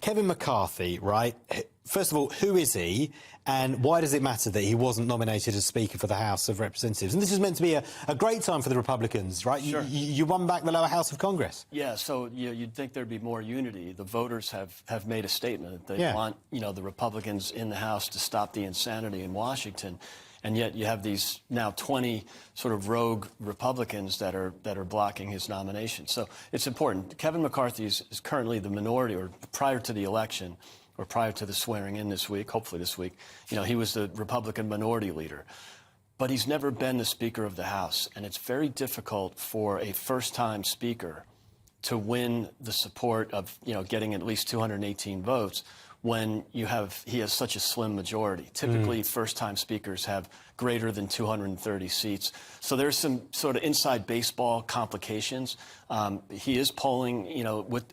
Kevin McCarthy, right? First of all, who is he, and why does it matter that he wasn't nominated as Speaker for the House of Representatives? And this is meant to be a great time for the Republicans, right? Sure. You won back the lower house of Congress. Yeah, so you'd think there'd be more unity. The voters have made a statement. They want, the Republicans in the House to stop the insanity in Washington. And yet you have these now 20 sort of rogue Republicans that are blocking his nomination. So it's important. Kevin McCarthy is currently the minority, or prior to the election, or prior to the swearing in this week, hopefully this week, he was the Republican minority leader. But he's never been the Speaker of the House. And it's very difficult for a first-time Speaker to win the support of, getting at least 218 votes when he has such a slim majority. Typically, first-time speakers have greater than 230 seats. So there's some sort of inside baseball complications. He is polling,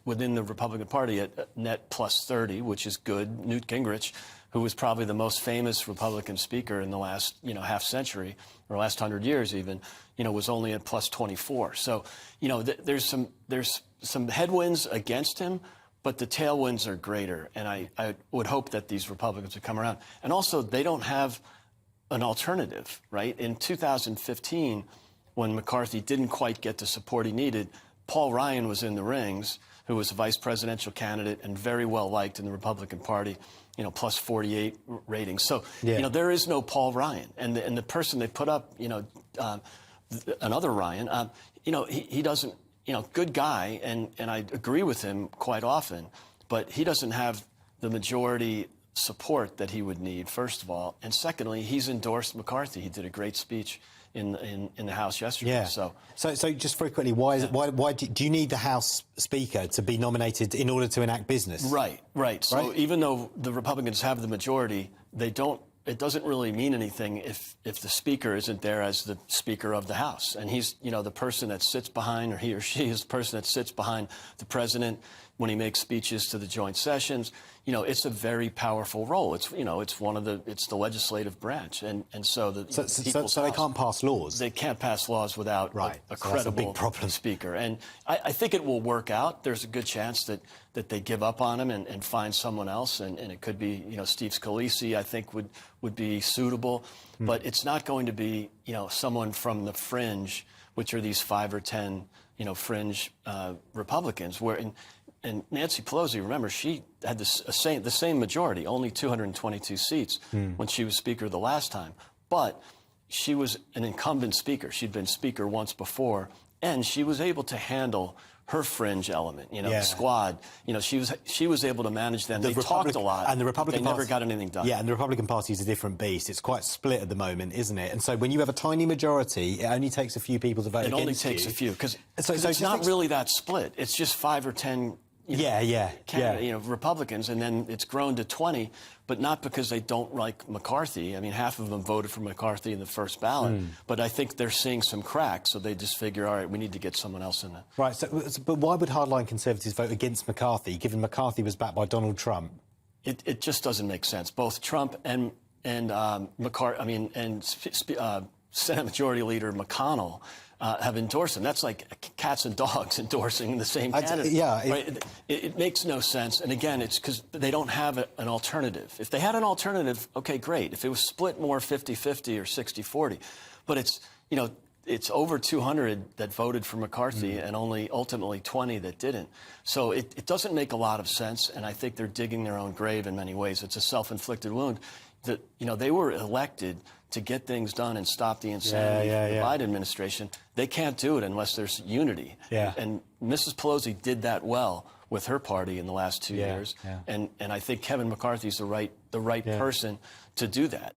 within the Republican Party at net plus 30, which is good. Newt Gingrich, who was probably the most famous Republican speaker in the last, half century, or last 100 years even, was only at plus 24. So, there's some headwinds against him, but the tailwinds are greater, and I would hope that these Republicans would come around. And also, they don't have an alternative, right? In 2015, when McCarthy didn't quite get the support he needed, Paul Ryan was in the rings, who was a vice presidential candidate and very well liked in the Republican Party, plus 48 ratings. So, there is no Paul Ryan. And the person they put up, another Ryan, he doesn't, good guy, and I agree with him quite often, but he doesn't have the majority support that he would need, first of all. And secondly, he's endorsed McCarthy. He did a great speech in the House yesterday. Yeah. So just very quickly, why do you need the House Speaker to be nominated in order to enact business? Right. So even though the Republicans have the majority, it doesn't really mean anything if the Speaker isn't there as the Speaker of the House. And he's, the person that sits behind, or he or she is the person that sits behind the President when he makes speeches to the joint sessions. It's a very powerful role. It's, it's the legislative branch. And so they can't pass laws? They can't pass laws without a credible big problem. Speaker. And I think it will work out. There's a good chance that they give up on him and find someone else. And it could be, Steve Scalise, I think, would be suitable. But it's not going to be, someone from the fringe, which are these 5 or 10, fringe Republicans, and Nancy Pelosi, remember, she had the same majority, only 222 seats when she was Speaker the last time. But she was an incumbent Speaker. She'd been Speaker once before, and she was able to handle her fringe element, the squad. She was able to manage them. They talked a lot, and the Republican Party never got anything done. Yeah, and the Republican Party is a different beast. It's quite split at the moment, isn't it? And so when you have a tiny majority, it only takes a few people to vote against you. It only takes a few, because it's not really that split. It's just 5 or 10. Republicans, and then it's grown to 20, but not because they don't like McCarthy. I mean, half of them voted for McCarthy in the first ballot, but I think they're seeing some cracks, so they just figure, all right, we need to get someone else in there. Right, but why would hardline Conservatives vote against McCarthy, given McCarthy was backed by Donald Trump? It just doesn't make sense. Both Trump and McCarthy, Senate Majority Leader McConnell have endorsed him. That's like cats and dogs endorsing the same candidate. It makes no sense. And again, it's because they don't have an alternative. If they had an alternative, okay, great. If it was split more 50-50 or 60-40, but it's over 200 that voted for McCarthy and only ultimately 20 that didn't. So it doesn't make a lot of sense, and I think they're digging their own grave in many ways. It's a self-inflicted wound. That they were elected to get things done and stop the insanity of the Biden administration. They can't do it unless there's unity. And Mrs. Pelosi did that well with her party in the last 2 years. And I think Kevin McCarthy's the right person to do that.